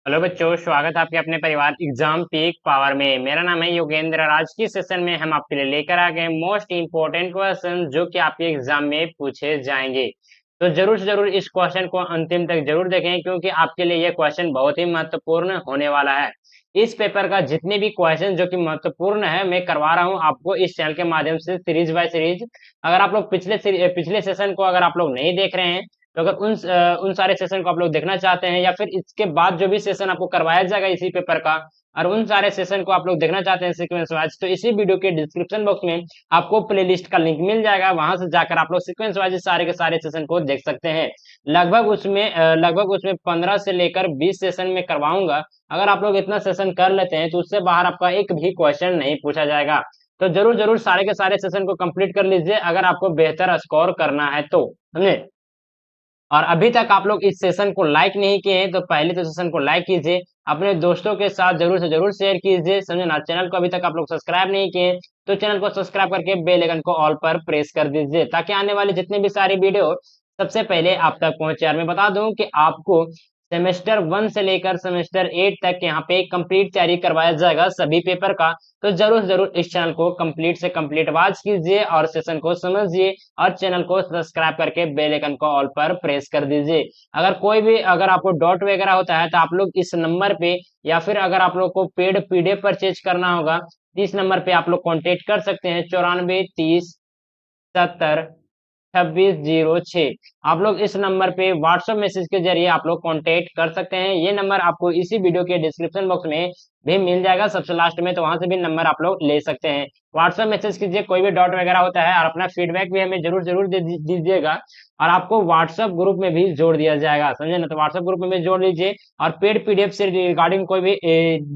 Hello बच्चों, स्वागत है आपके अपने परिवार एग्जाम पीक पावर में। मेरा नाम है योगेंद्र। आज की सेशन में हम आपके लिए लेकर आ गए मोस्ट इंपोर्टेंट क्वेश्चन जो कि आपके एग्जाम में पूछे जाएंगे। तो जरूर से जरूर इस क्वेश्चन को अंतिम तक जरूर देखें, क्योंकि आपके लिए यह क्वेश्चन बहुत ही महत्वपूर्ण होने वाला है। इस पेपर का जितने भी क्वेश्चन जो कि महत्वपूर्ण है मैं करवा रहा हूँ आपको इस चैनल के माध्यम से, सीरीज बाय सीरीज। अगर आप लोग पिछले सेशन को अगर आप लोग नहीं देख रहे हैं, तो अगर उन सारे सेशन को आप लोग देखना चाहते हैं, या फिर इसके बाद जो भी सेशन आपको करवाया जाएगा इसी पेपर का, और उन सारे सेशन को आप लोग देखना चाहते हैं सीक्वेंस वाइज, तो इसी वीडियो के डिस्क्रिप्शन बॉक्स में आपको प्लेलिस्ट का लिंक मिल जाएगा। वहां से जाकर आप लोग सीक्वेंस वाइज सारे के सारे सेशन को देख सकते हैं। लगभग उसमें 15 से लेकर 20 सेशन में करवाऊंगा। अगर आप लोग इतना सेशन कर लेते हैं तो उससे बाहर आपका एक भी क्वेश्चन नहीं पूछा जाएगा। तो जरूर जरूर सारे के सारे सेशन को कंप्लीट कर लीजिए अगर आपको बेहतर स्कोर करना है तो, समझे। और अभी तक आप लोग इस सेशन को लाइक नहीं किए हैं तो पहले तो सेशन को लाइक कीजिए, अपने दोस्तों के साथ जरूर से जरूर शेयर कीजिए, समझे ना। चैनल को अभी तक आप लोग सब्सक्राइब नहीं किए हैं तो चैनल को सब्सक्राइब करके बेल आइकन को ऑल पर प्रेस कर दीजिए, ताकि आने वाली जितनी भी सारी वीडियो सबसे पहले आप तक पहुंचे। और मैं बता दूं कि आपको सेमेस्टर 1 से लेकर सेमेस्टर 8 तक यहाँ पे कंप्लीट तैयारी करवाया जाएगा सभी पेपर का। तो जरूर जरूर इस चैनल को कंप्लीट से कंप्लीट वॉच कीजिए और सेशन को समझिए, और चैनल को सब्सक्राइब करके बेल आइकन को ऑल पर प्रेस कर दीजिए। अगर आपको डाउट वगैरह होता है तो आप लोग इस नंबर पे, या फिर अगर आप लोग को पेड पीडीएफ परचेज करना होगा, इस नंबर पे आप लोग कांटेक्ट कर सकते हैं। 94 30 70 2606। आप लोग इस नंबर पे व्हाट्सएप मैसेज के जरिए आप लोग कांटेक्ट कर सकते हैं। ये नंबर आपको इसी वीडियो के डिस्क्रिप्शन बॉक्स में भी मिल जाएगा सबसे लास्ट में, तो वहां से भी नंबर आप लोग ले सकते हैं। व्हाट्सएप मैसेज कीजिए, कोई भी डाउट वगैरह होता है, और अपना फीडबैक भी हमें जरूर जरूर दीजिएगा। और आपको व्हाट्सएप ग्रुप में भी जोड़ दिया जाएगा, समझे ना। तो व्हाट्सएप ग्रुप में भी जोड़ लीजिए, और पेड पीडीएफ से रिगार्डिंग कोई भी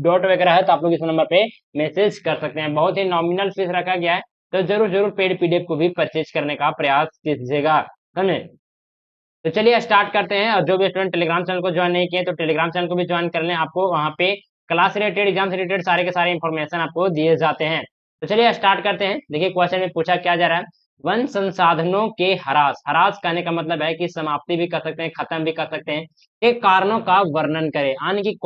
डाउट वगैरह है तो आप लोग इस नंबर पे मैसेज कर सकते हैं। बहुत ही नॉमिनल फीस रखा गया है, तो जरूर जरूर पेड पीडीएफ को भी परचेज करने का प्रयास कीजिएगा, समझे। तो चलिए स्टार्ट करते हैं। और जो भी स्टूडेंट टेलीग्राम चैनल को ज्वाइन नहीं किए तो टेलीग्राम चैनल को भी ज्वाइन कर लें। आपको वहाँ पे क्लास रिलेटेड, एग्जाम से रिलेटेड सारे के सारे इंफॉर्मेशन आपको दिए जाते हैं। तो चलिए स्टार्ट करते हैं। देखिए क्वेश्चन में पूछा क्या जा रहा है। वन संसाधनों के ह्रास, ह्रास कहने का मतलब है कि समाप्ति भी कर सकते हैं, खत्म भी कर सकते हैं, के कारणों का वर्णन करें। यानी कि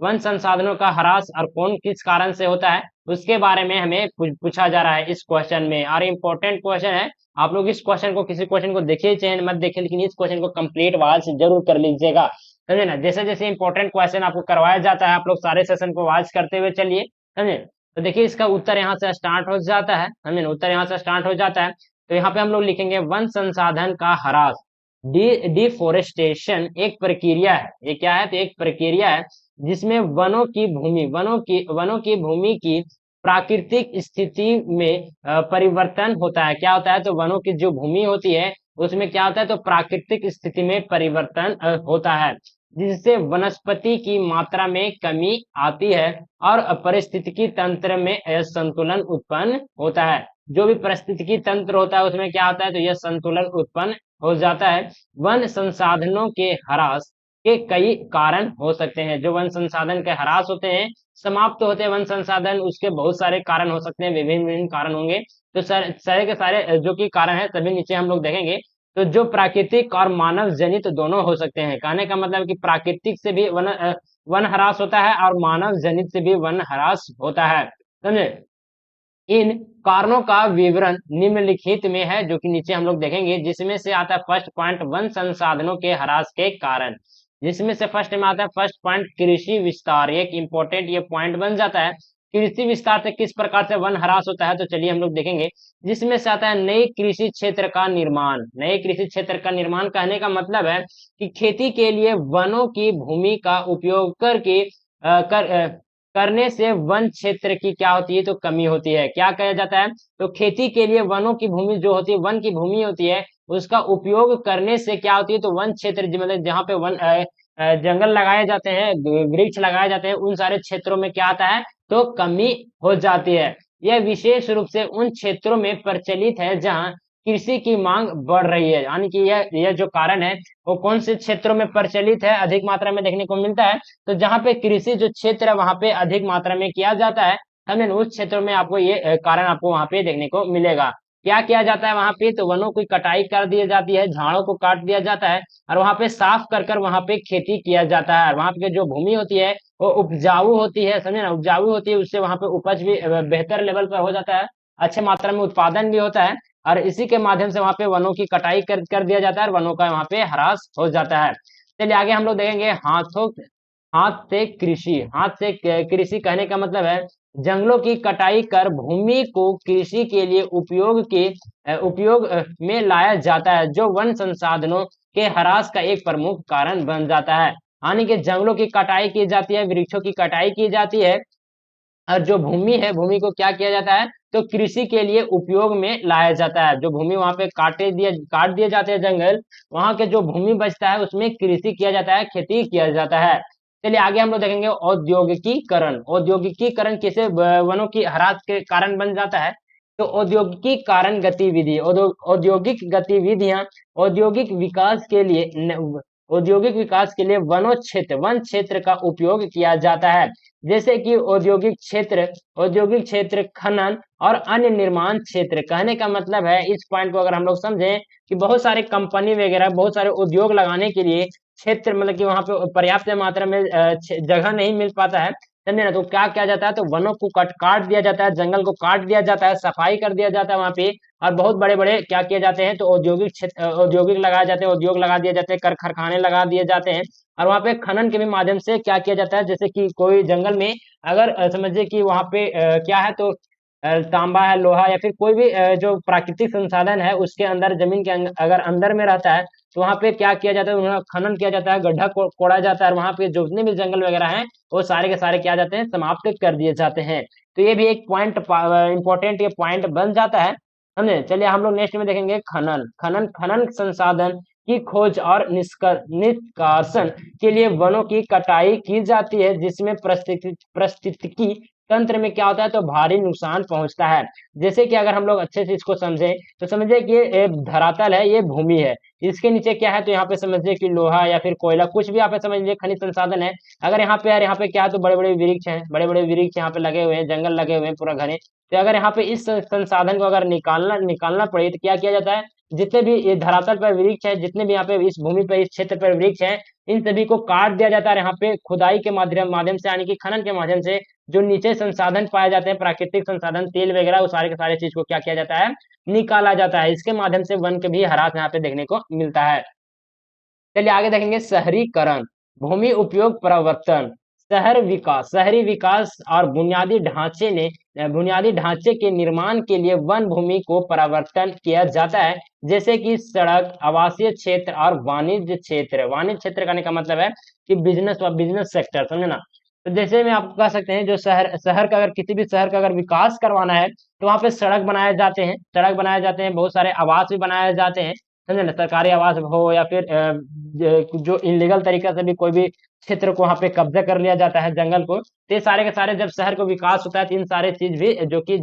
वन संसाधनों का ह्रास और कौन किस कारण से होता है उसके बारे में हमें पूछा जा रहा है इस क्वेश्चन में। और इम्पोर्टेंट क्वेश्चन है। आप लोग इस क्वेश्चन को, किसी क्वेश्चन को देखिए चाहे मत देखिए, लेकिन इस क्वेश्चन को कंप्लीट वॉच जरूर कर लीजिएगा, समझे ना। जैसे जैसे इंपॉर्टेंट क्वेश्चन आपको करवाया जाता है आप लोग सारे सेशन को वॉच करते हुए चलिए, समझे। तो देखिए इसका उत्तर यहाँ से स्टार्ट हो जाता है, समझे ना। उत्तर यहाँ से स्टार्ट हो जाता है। तो यहाँ पे हम लोग लिखेंगे वन संसाधन का ह्रास। डिफोरेस्टेशन एक प्रक्रिया है। ये क्या है? तो एक प्रक्रिया है जिसमें वनों की भूमि की प्राकृतिक स्थिति में परिवर्तन होता है। क्या होता है? तो वनों की जो भूमि होती है उसमें क्या होता है? तो प्राकृतिक स्थिति में परिवर्तन होता है, जिससे वनस्पति की मात्रा में कमी आती है और पारिस्थितिकी तंत्र में असंतुलन उत्पन्न होता है। जो भी पारिस्थितिकी तंत्र होता है उसमें क्या होता है? तो यह संतुलन उत्पन्न हो जाता है। वन संसाधनों के ह्रास के कई कारण हो सकते हैं। जो वन संसाधन के ह्रास होते हैं, समाप्त होते हैं वन संसाधन, उसके बहुत सारे कारण हो सकते हैं, विभिन्न विभिन्न कारण होंगे। तो सारे के सारे जो कि कारण है सभी नीचे हम लोग देखेंगे। तो जो प्राकृतिक और मानव जनित दोनों हो सकते हैं। कहने का मतलब कि प्राकृतिक से भी वन ह्रास होता है और मानव जनित से भी वन ह्रास होता है, समझे। इन कारणों का विवरण निम्नलिखित में है, जो कि नीचे हम लोग देखेंगे। जिसमें से आता है फर्स्ट पॉइंट, वन संसाधनों के ह्रास के कारण। जिसमें से फर्स्ट में आता है फर्स्ट पॉइंट, कृषि विस्तार। एक इंपॉर्टेंट ये पॉइंट बन जाता है। कृषि विस्तार से किस प्रकार से वन ह्रास होता है, तो चलिए हम लोग देखेंगे। जिसमें से आता है नए कृषि क्षेत्र का निर्माण। नए कृषि क्षेत्र का निर्माण कहने का मतलब है कि खेती के लिए वनों की भूमि का उपयोग करने से वन क्षेत्र की क्या होती है? तो कमी होती है। क्या कहा जाता है? तो खेती के लिए वनों की भूमि जो होती है, वन की भूमि होती है, उसका उपयोग करने से क्या होती है? तो वन क्षेत्र मतलब जहाँ पे जंगल लगाए जाते हैं, वृक्ष लगाए जाते हैं, उन सारे क्षेत्रों में क्या आता है? तो कमी हो जाती है। यह विशेष रूप से उन क्षेत्रों में प्रचलित है जहाँ कृषि की मांग बढ़ रही है। यानी कि यह जो कारण है वो कौन से क्षेत्रों में प्रचलित है, अधिक मात्रा में देखने को मिलता है? तो जहाँ पे कृषि जो क्षेत्र है वहां पे अधिक मात्रा में किया जाता है, हमें उस क्षेत्रों में आपको ये कारण आपको वहां पे देखने को मिलेगा। क्या किया जाता है वहां पे, तो वनों की कटाई कर दी जाती है, झाड़ों को काट दिया जाता है और वहां पे साफ कर कर वहां पे खेती किया जाता है। वहां पे जो भूमि होती है वो उपजाऊ होती है, समझे ना, उपजाऊ होती है, उससे वहां पे उपज भी बेहतर लेवल पर हो जाता है, अच्छे मात्रा में उत्पादन भी होता है। और इसी के माध्यम से वहां पे वनों की कटाई कर दिया जाता है और वनों का वहां पे ह्रास हो जाता है। चलिए आगे हम लोग देखेंगे हाथों हाथ से कृषि। हाथ से कृषि कहने का मतलब है जंगलों की कटाई कर भूमि को कृषि के लिए उपयोग में लाया जाता है, जो वन संसाधनों के ह्रास का एक प्रमुख कारण बन जाता है। यानी कि जंगलों की कटाई की जाती है, वृक्षों की कटाई की जाती है और जो भूमि है, भूमि को क्या किया जाता है, तो कृषि के लिए उपयोग में लाया जाता है। जो भूमि वहां पे काट दिए जाते हैं जंगल, वहां के जो भूमि बचता है उसमें कृषि किया जाता है, खेती किया जाता है। चलिए आगे हम लोग देखेंगे औद्योगिकीकरण। औद्योगिकीकरण किसे वनों की ह्रास के कारण बन जाता है, तो औद्योगिकीकरण गतिविधि, औद्योगिक गतिविधियां औद्योगिक विकास के लिए औद्योगिक विकास के लिए वन क्षेत्र का उपयोग किया जाता है। जैसे कि औद्योगिक क्षेत्र, खनन और अन्य निर्माण क्षेत्र। कहने का मतलब है, इस पॉइंट को अगर हम लोग समझें कि बहुत सारे कंपनी वगैरह, बहुत सारे उद्योग लगाने के लिए क्षेत्र, मतलब कि वहां पे पर्याप्त मात्रा में जगह नहीं मिल पाता है, समझे ना, तो क्या किया जाता है, तो वनों को काट दिया जाता है, जंगल को काट दिया जाता है, सफाई कर दिया जाता है वहां पे। और बहुत बड़े बड़े क्या किए जाते हैं, तो औद्योगिक लगाए जाते हैं, उद्योग लगा दिए जाते हैं, कारखाने लगा दिए जाते हैं। और वहां पे खनन के भी माध्यम से क्या किया जाता है, जैसे कि कोई जंगल में अगर समझिए कि वहां पे क्या है, तो तांबा है, लोहा या फिर कोई भी जो प्राकृतिक संसाधन है उसके अंदर, जमीन के अगर अंदर में रहता है, तो वहां पे क्या किया जाता है, वहाँ खनन किया जाता है, गड्ढा कोड़ा जाता है और वहां पे जितने भी जंगल वगैरह हैं वो सारे के सारे क्या जाते हैं, समाप्त कर दिए जाते हैं। तो ये भी एक पॉइंट इंपॉर्टेंट ये पॉइंट बन जाता है, समझे। चलिए हम लोग नेक्स्ट में देखेंगे खनन संसाधन की खोज और निष्कासन के लिए वनों की कटाई की जाती है, जिसमें पारिस्थितिकी तंत्र में क्या होता है, तो भारी नुकसान पहुंचता है। जैसे कि अगर हम लोग अच्छे से इसको समझें, तो समझे कि ये धरातल है, ये भूमि है, इसके नीचे क्या है, तो यहाँ पे समझिए कि लोहा या फिर कोयला, कुछ भी यहाँ पे समझ लीजिए खनिज संसाधन है। अगर यहाँ पे यार, यहाँ पे क्या है, तो बड़े बड़े वृक्ष हैं, बड़े बड़े वृक्ष यहाँ पे लगे हुए हैं, जंगल लगे हुए हैं पूरा घने। तो अगर यहाँ पे इस संसाधन को अगर निकालना पड़े, तो क्या किया जाता है, जितने भी ये धरातल पर वृक्ष है, जितने भी यहाँ पे इस भूमि पर, इस क्षेत्र पर वृक्ष है, इन सभी को काट दिया जाता है। यहाँ पे खुदाई के माध्यम से, यानी कि खनन के माध्यम से जो नीचे संसाधन पाए जाते हैं, प्राकृतिक संसाधन, तेल वगैरह, वो सारे के सारे चीज को क्या किया जाता है, निकाला जाता है। इसके माध्यम से वन के भी ह्रास यहाँ पे देखने को मिलता है। चलिए आगे देखेंगे शहरीकरण, भूमि उपयोग परिवर्तन। शहरी विकास और बुनियादी ढांचे के निर्माण के लिए वन भूमि को परिवर्तन किया जाता है, जैसे कि सड़क, आवासीय क्षेत्र और वाणिज्य क्षेत्र। वाणिज्य क्षेत्र करने का मतलब है कि बिजनेस सेक्टर, समझे ना। तो जैसे में आपको कह सकते हैं, जो शहर का, अगर किसी भी शहर का अगर विकास करवाना है, तो वहां पे सड़क बनाए जाते हैं, बहुत सारे आवास भी बनाए जाते हैं, समझे ना, सरकारी आवास हो या फिर जो इलीगल तरीका से भी कोई भी क्षेत्र को वहां पे कब्जा कर लिया जाता है, जंगल को, तो ये सारे के सारे जब शहर को विकास होता है, तो इन सारे चीज भी जो कि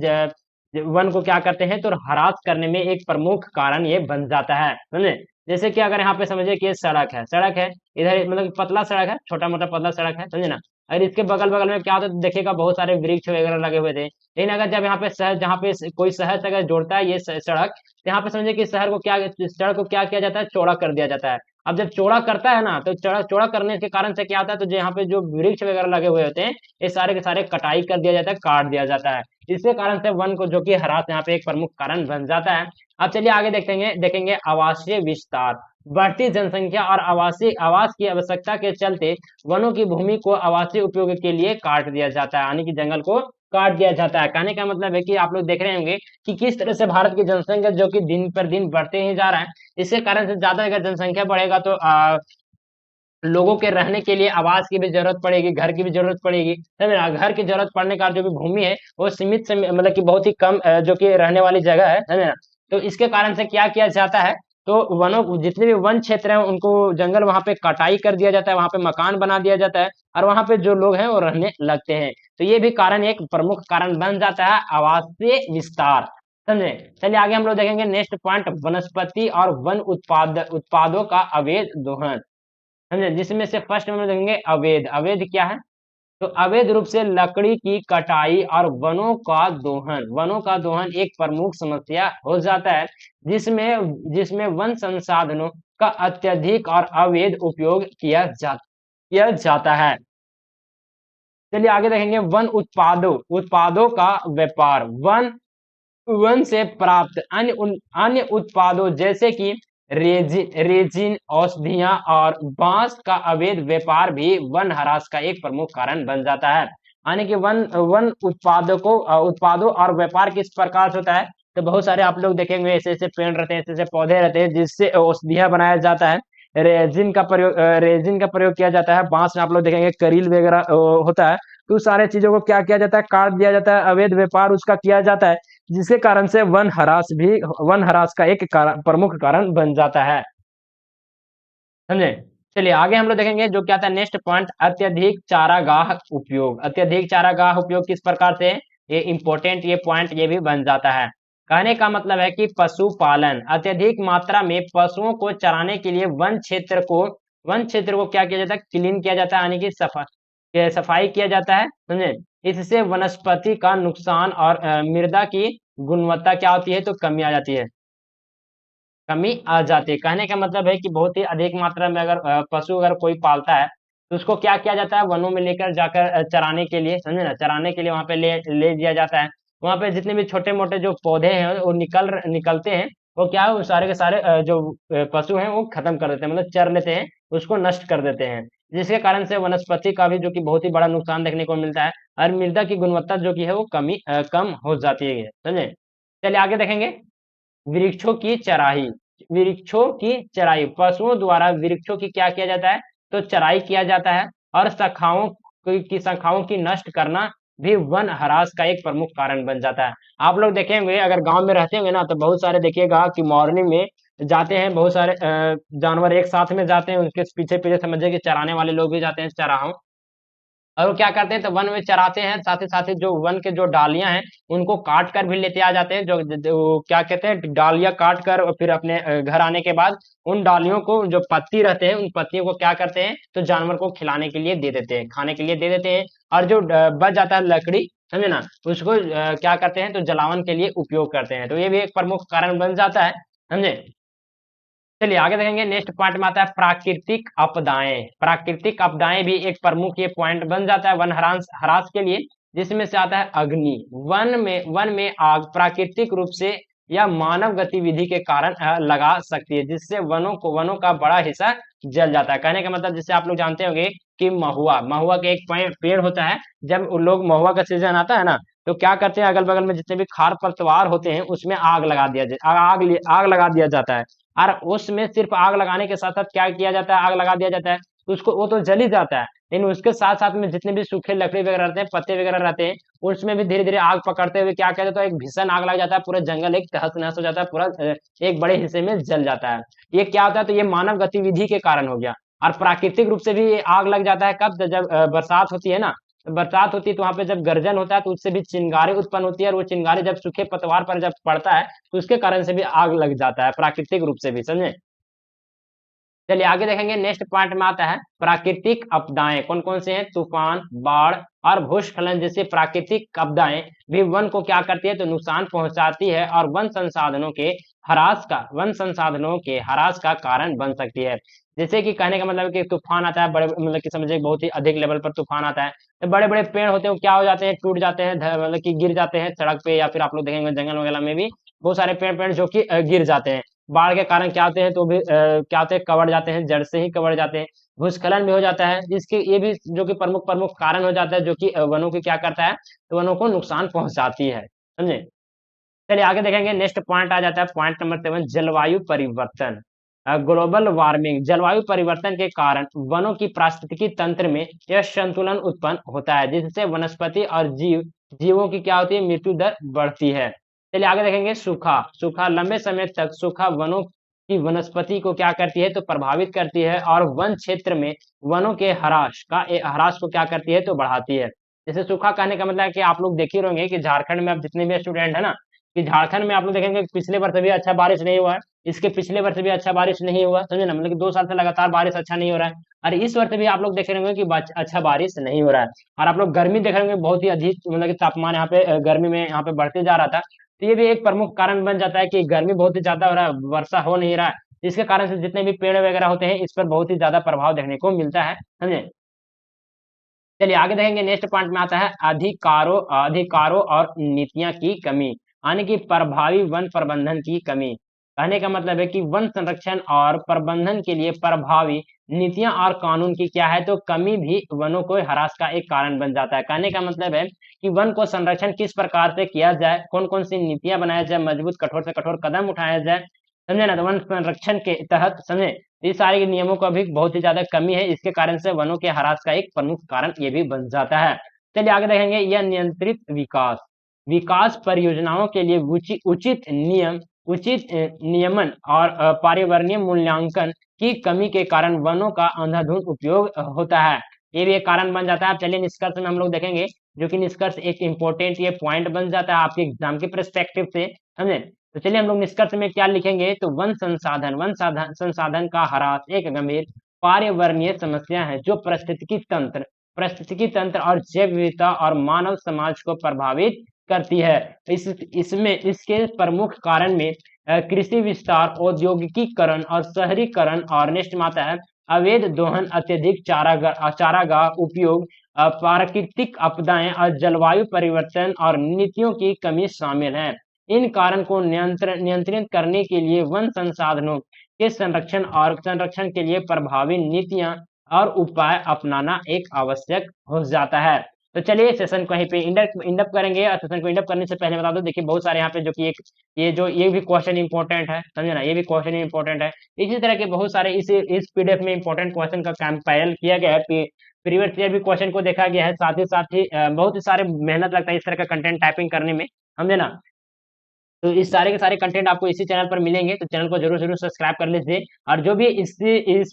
वन को क्या करते हैं, तो ह्रास करने में एक प्रमुख कारण ये बन जाता है, समझे। जैसे कि अगर यहाँ पे समझिए कि ये सड़क है, इधर मतलब पतला सड़क है, छोटा मोटा पतला सड़क है, समझे ना। अगर इसके बगल बगल में क्या होता है, देखिएगा बहुत सारे वृक्ष वगैरह लगे हुए थे, लेकिन अगर जब यहाँ पे शहर, जहाँ पे कोई शहर से अगर जोड़ता है ये सड़क, तो यहाँ पे समझिए कि सड़क को क्या किया जाता है, चौड़ा कर दिया जाता है। अब जब चौड़ा करता है ना, तो चौड़ा चौड़ा करने के कारण से क्या होता है, तो जो यहाँ पे जो वृक्ष वगैरह लगे हुए होते हैं, ये सारे के सारे कटाई कर दिया जाता है, काट दिया जाता है। इसके कारण से वन को जो कि ह्रास यहाँ पे एक प्रमुख कारण बन जाता है। अब चलिए आगे देखेंगे आवासीय विस्तार। बढ़ती जनसंख्या और आवास की आवश्यकता के चलते वनों की भूमि को आवासीय उपयोग के लिए काट दिया जाता है, यानी कि जंगल को काट दिया जाता है। कहने का मतलब है कि आप लोग देख रहे होंगे कि किस तरह से भारत की जनसंख्या जो कि दिन पर दिन बढ़ते ही जा रहा है। इसके कारण से ज्यादा अगर जनसंख्या बढ़ेगा, तो लोगों के रहने के लिए आवास की भी जरूरत पड़ेगी, घर की भी जरूरत पड़ेगी, समझ रहे हैं? घर की जरूरत पड़ने का जो भी भूमि है वो सीमित मतलब कि बहुत ही कम जो कि रहने वाली जगह है, समझ रहे हैं? तो इसके कारण से क्या किया जाता है, तो जितने भी वन क्षेत्र हैं उनको जंगल वहां पे कटाई कर दिया जाता है, वहां पे मकान बना दिया जाता है और वहां पे जो लोग हैं वो रहने लगते हैं। तो ये भी कारण, एक प्रमुख कारण बन जाता है आवासीय विस्तार, समझे। चलिए आगे हम लोग देखेंगे नेक्स्ट पॉइंट, वनस्पति और वन उत्पादों का अवैध दोहन, समझे, जिसमें से फर्स्ट में हम लोग देखेंगे अवैध। अवैध क्या है, तो अवैध रूप से लकड़ी की कटाई और वनों का दोहन एक प्रमुख समस्या हो जाता है, जिसमें जिसमें वन संसाधनों का अत्यधिक और अवैध उपयोग किया जाता है। चलिए आगे देखेंगे वन उत्पादों का व्यापार। वन वन से प्राप्त अन्य उत्पादों जैसे कि रेजिन, औषधियां और बांस का अवैध व्यापार भी वन ह्रास का एक प्रमुख कारण बन जाता है। यानी कि वन वन उत्पादों और व्यापार किस प्रकार से होता है, तो बहुत सारे आप लोग देखेंगे ऐसे ऐसे पेड़ रहते हैं, ऐसे ऐसे पौधे रहते हैं जिससे औषधियां बनाया जाता है। रेजिन का प्रयोग किया जाता है। बांस में आप लोग देखेंगे करील वगैरह होता है। तो सारे चीजों को क्या किया जाता है, काट दिया जाता है, अवैध व्यापार उसका किया जाता है, जिसके कारण से वन ह्रास का एक प्रमुख कारण बन जाता है। समझे। चलिए आगे हम लोग देखेंगे जो क्या था नेक्स्ट पॉइंट, अत्यधिक चारागाह उपयोग किस प्रकार से, ये इंपॉर्टेंट ये पॉइंट ये भी बन जाता है। कहने का मतलब है कि पशुपालन, अत्यधिक मात्रा में पशुओं को चराने के लिए वन क्षेत्र को क्या किया जाता है, क्लीन किया जाता है, यानी कि सफाई किया जाता है। समझे। इससे वनस्पति का नुकसान और मृदा की गुणवत्ता क्या होती है, तो कमी आ जाती है। कहने का मतलब है कि बहुत ही अधिक मात्रा में अगर पशु अगर कोई पालता है तो उसको क्या किया जाता है, वनों में लेकर जाकर चराने के लिए, समझे ना, चराने के लिए वहां पे ले दिया जाता है। वहां पे जितने भी छोटे मोटे जो पौधे हैं वो निकलते हैं, वो क्या है, वो सारे के सारे जो पशु हैं वो खत्म कर देते हैं, मतलब चर लेते हैं, उसको नष्ट कर देते हैं, जिसके कारण से वनस्पति का भी जो कि बहुत ही बड़ा नुकसान देखने को मिलता है, और मृदा की गुणवत्ता जो कि है वो कम हो जाती है। समझे। चलिए आगे देखेंगे वृक्षों की चराई। पशुओं द्वारा वृक्षों की क्या किया जाता है, तो चराई किया जाता है, और शाखाओं की नष्ट करना भी वन ह्रास का एक प्रमुख कारण बन जाता है। आप लोग देखेंगे अगर गांव में रहते होंगे ना, तो बहुत सारे देखिएगा कि मॉर्निंग में जाते हैं, बहुत सारे जानवर एक साथ में जाते हैं, उनके पीछे पीछे समझिए कि चराने वाले लोग भी जाते हैं चराहों, और वो क्या करते हैं, तो वन में चराते हैं, साथ ही साथ जो वन के जो डालियां हैं उनको काट कर भी लेते आ जाते हैं, जो क्या कहते हैं, डालियां काट कर, और फिर अपने घर आने के बाद उन डालियों को, जो पत्ती रहते हैं उन पत्तियों को क्या करते हैं, तो जानवर को खिलाने के लिए दे देते हैं, खाने के लिए दे देते हैं, और जो बच जाता है लकड़ी, समझे ना, उसको क्या करते हैं, तो जलावन के लिए उपयोग करते हैं। तो ये भी एक प्रमुख कारण बन जाता है। समझे। चलिए आगे देखेंगे नेक्स्ट पॉइंट में आता है प्राकृतिक आपदाएं भी एक प्रमुख ये पॉइंट बन जाता है वन ह्रास के लिए, जिसमें से आता है अग्नि। वन में आग प्राकृतिक रूप से या मानव गतिविधि के कारण लगा सकती है, जिससे वनों का बड़ा हिस्सा जल जाता है। कहने का मतलब जैसे आप लोग जानते होंगे कि महुआ के एक पेड़ होता है, जब उन लोग महुआ का सीजन आता है ना, तो क्या करते हैं, अगल बगल में जितने भी खार पतवार होते हैं उसमें आग लगा दिया जाता है, और उसमें सिर्फ आग लगाने के साथ साथ क्या किया जाता है, आग लगा दिया जाता है, तो उसको वो तो जल ही जाता है, लेकिन उसके साथ साथ में जितने भी सूखे लकड़ी वगैरह रहते हैं, पत्ते वगैरह रहते हैं, उसमें भी धीरे धीरे आग पकड़ते हुए क्या कहते हैं, तो एक भीषण आग लग जाता है, पूरा जंगल एक तहस नहस हो जाता है, पूरा एक बड़े हिस्से में जल जाता है। ये क्या होता है, तो ये मानव गतिविधि के कारण हो गया। और प्राकृतिक रूप से भी ये आग लग जाता है कब, तो जब बरसात होती है ना, तो बरसात होती है तो वहां पे जब गर्जन होता है तो उससे भी चिंगारी उत्पन्न होती है, और वो चिंगारी जब सूखे पतवार पर जब पड़ता है तो उसके कारण से भी आग लग जाता है, प्राकृतिक रूप से भी। समझे। चलिए आगे देखेंगे नेक्स्ट पॉइंट में आता है प्राकृतिक आपदाएं कौन कौन से हैं, तूफान, बाढ़ और भूस्खलन जैसे प्राकृतिक आपदाएं भी वन को क्या करती है, तो नुकसान पहुंचाती है, और वन संसाधनों के ह्रास का कारण बन सकती है। जैसे कि कहने का मतलब है कि तूफान आता है, बड़े मतलब कि समझिए बहुत ही अधिक लेवल पर तूफान आता है, तो बड़े बड़े पेड़ होते हैं वो क्या हो जाते हैं, टूट जाते हैं, मतलब कि गिर जाते हैं सड़क पे, या फिर आप लोग देखेंगे जंगल वगैरह में भी बहुत सारे पेड़ पेड़ जो कि गिर जाते हैं। बाढ़ के कारण क्या होते हैं, तो भी क्या होते हैं, कवर जाते हैं, जड़ से ही कवर जाते हैं। भूस्खलन भी हो जाता है, जिसके ये भी जो कि प्रमुख प्रमुख कारण हो जाता है, जो कि वनों की क्या करता है, तो वनों को नुकसान पहुंचाती है। समझे। चलिए आगे देखेंगे नेक्स्ट पॉइंट आ जाता है पॉइंट नंबर 7, जलवायु परिवर्तन। ग्लोबल वार्मिंग, जलवायु परिवर्तन के कारण वनों की पारिस्थितिकी तंत्र में यह संतुलन उत्पन्न होता है, जिससे वनस्पति और जीवों की क्या होती है, मृत्यु दर बढ़ती है। चलिए आगे देखेंगे सूखा लंबे समय तक सूखा वनों की वनस्पति को क्या करती है, तो प्रभावित करती है, और वन क्षेत्र में वनों के ह्रास को क्या करती है, तो बढ़ाती है। जैसे सूखा कहने का मतलब है कि आप लोग देख ही होंगे कि झारखंड में अब जितने भी स्टूडेंट है ना, कि झारखंड में आप लोग देखेंगे कि पिछले वर्ष भी अच्छा बारिश नहीं हुआ है, इसके पिछले वर्ष भी अच्छा बारिश नहीं हुआ, समझे ना, मतलब कि 2 साल से लगातार बारिश अच्छा नहीं हो रहा है। और इस वर्ष भी आप लोग देख रहे होंगे कि अच्छा बारिश नहीं हो रहा है। और आप लोग गर्मी देख रहे होंगे, बहुत ही अधिक मतलब कि तापमान यहाँ पे गर्मी में यहाँ पे बढ़ते जा रहा था। तो ये भी एक प्रमुख कारण बन जाता है कि गर्मी बहुत ही ज्यादा हो रहा है, वर्षा हो नहीं रहा है, इसके कारण से जितने भी पेड़ वगैरह होते हैं इस पर बहुत ही ज्यादा प्रभाव देखने को मिलता है, समझे। चलिए आगे देखेंगे, नेक्स्ट पॉइंट में आता है अधिकारों और नीतियां की कमी, यानी कि प्रभावी वन प्रबंधन की कमी। कहने का मतलब है कि वन संरक्षण और प्रबंधन के लिए प्रभावी नीतियां और कानून की क्या है, तो कमी भी वनों को ह्रास का एक कारण बन जाता है। कहने का मतलब है कि वन को संरक्षण किस प्रकार से किया जाए, कौन कौन सी नीतियां बनाया जाए, मजबूत कठोर से कठोर कदम उठाया जाए, समझे ना, तो वन संरक्षण के तहत, समझे, ये सारे नियमों का भी बहुत ही ज्यादा कमी है, इसके कारण से वनों के ह्रास का एक प्रमुख कारण ये भी बन जाता है। चलिए आगे देखेंगे, यह नियंत्रित विकास, विकास परियोजनाओं के लिए उचित नियम, उचित नियमन और पर्यावरणीय मूल्यांकन की कमी के कारण वनों का अंधाधुंध उपयोग होता है, ये भी एक कारण बन जाता है। अब चलिए निष्कर्ष में हम लोग देखेंगे, जो कि निष्कर्ष एक इम्पोर्टेंट ये पॉइंट बन जाता है आपके एग्जाम के परस्पेक्टिव से, समझे। तो चलिए हम लोग निष्कर्ष में क्या लिखेंगे, तो वन संसाधन का ह्रास एक गंभीर पर्यावरणीय समस्या है जो पारिस्थितिकी तंत्र और जैव विविधता और मानव समाज को प्रभावित करती है। इसमें इसके प्रमुख कारण में कृषि विस्तार, औद्योगिकीकरण और शहरीकरण, और नेक्स्ट में आता है अवैध दोहन, अत्यधिक चारागाह उपयोग, प्राकृतिक आपदाएं और जलवायु परिवर्तन और नीतियों की कमी शामिल है। इन कारण को नियंत्रित करने के लिए वन संसाधनों के संरक्षण के लिए प्रभावी नीतियां और उपाय अपनाना एक आवश्यक हो जाता है। तो चलिए सेशन को यहीं पे इंडप करेंगे, और सेशन को इंडप करने से पहले बता दो, देखिए बहुत सारे यहाँ पे जो कि एक ये भी क्वेश्चन इंपॉर्टेंट है, समझे ना, ये भी क्वेश्चन इंपॉर्टेंट है। इसी तरह के बहुत सारे इस पीडीएफ में इंपॉर्टेंट क्वेश्चन का कंपाइल किया गया है, प्रीवियस ईयर भी क्वेश्चन को देखा गया है, साथ ही बहुत ही सारे मेहनत लगता है इस तरह का कंटेंट टाइपिंग करने में, समझे ना। तो इस सारे के सारे कंटेंट आपको इसी चैनल पर मिलेंगे, तो चैनल को जरूर जरूर सब्सक्राइब कर लीजिए। और जो भी इस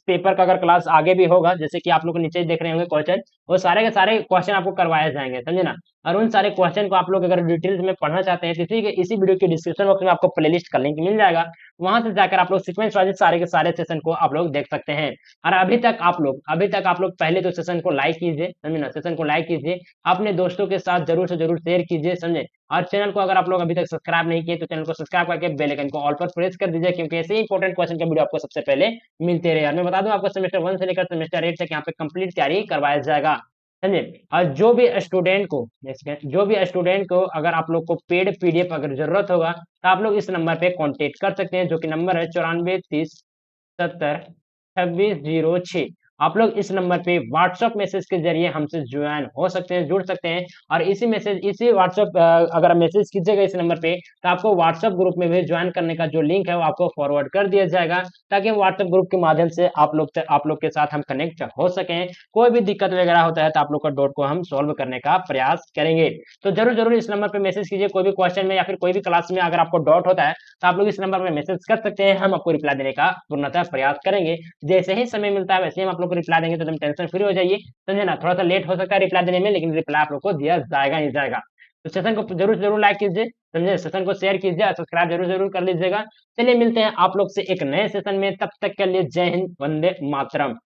पेपर का अगर क्लास आगे भी होगा, जैसे कि आप लोग नीचे देख रहे होंगे क्वेश्चन, वो सारे के सारे क्वेश्चन आपको करवाए जाएंगे, समझे ना। और उन सारे क्वेश्चन को आप लोग अगर डिटेल्स में पढ़ना चाहते हैं, तो इसी वीडियो के डिस्क्रिप्शन बॉक्स में आपको प्लेलिस्ट का लिंक मिल जाएगा, वहां से जाकर आप लोग सीक्वेंस वाइज सारे के सारे सेशन को आप लोग देख सकते हैं। और अभी तक आप लोग पहले तो सेशन को लाइक कीजिए, समझे ना, सेशन को लाइक कीजिए, अपने दोस्तों के साथ जरूर से जरूर शेयर कीजिए, समझे। और चैनल को अगर आप लोग अभी तक सब्सक्राइब नहीं किए, तो चैनल को सब्सक्राइब करके बेल आइकन को ऑल पर प्रेस कर दीजिए, क्योंकि ऐसे ही इंपॉर्टेंट क्वेश्चन का वीडियो आपको सबसे पहले मिलते रहे। और मैं बता दूं, आपको सेमेस्टर 1 से लेकर सेमेस्टर 8 तक यहाँ पे कंप्लीट तैयारी करवाया जाएगा, समझे। और जो भी स्टूडेंट को अगर आप लोग को पेड पीडीएफ अगर जरूरत होगा, तो आप लोग इस नंबर पे कांटेक्ट कर सकते हैं, जो कि नंबर है 9430702606। आप लोग इस नंबर पे व्हाट्सएप मैसेज के जरिए हमसे ज्वाइन हो सकते हैं, जुड़ सकते हैं। और इसी व्हाट्सएप अगर मैसेज कीजिएगा इस नंबर पे, तो आपको व्हाट्सएप ग्रुप में भी ज्वाइन करने का जो लिंक है वो आपको फॉरवर्ड कर दिया जाएगा, ताकि व्हाट्सएप ग्रुप के माध्यम से आप लोग के साथ हम कनेक्ट हो सकें। कोई भी दिक्कत वगैरह होता है तो आप लोग का डाउट को हम सॉल्व करने का प्रयास करेंगे। तो जरूर जरूर इस नंबर पे मैसेज कीजिए, कोई भी क्वेश्चन में या फिर कोई भी क्लास में अगर आपको डाउट होता है, तो आप लोग इस नंबर पे मैसेज कर सकते हैं, हम आपको रिप्लाई देने का पूर्णतः प्रयास करेंगे। जैसे ही समय मिलता है वैसे ही हम आप लोग को रिप्लाई देंगे, तो तुम टेंशन फ्री हो जाइए, समझे ना। थोड़ा सा लेट हो सकता है रिप्लाई देने में, लेकिन रिप्लाई आप लोग को दिया जाएगा ही जाएगा। तो सेशन को जरूर जरूर लाइक कीजिए, समझे, सेशन को शेयर कीजिए और सब्सक्राइब जरूर जरूर कर लीजिएगा। चलिए मिलते हैं आप लोग से एक नए सेशन में, तब तक के लिए जय हिंद, वंदे मातरम।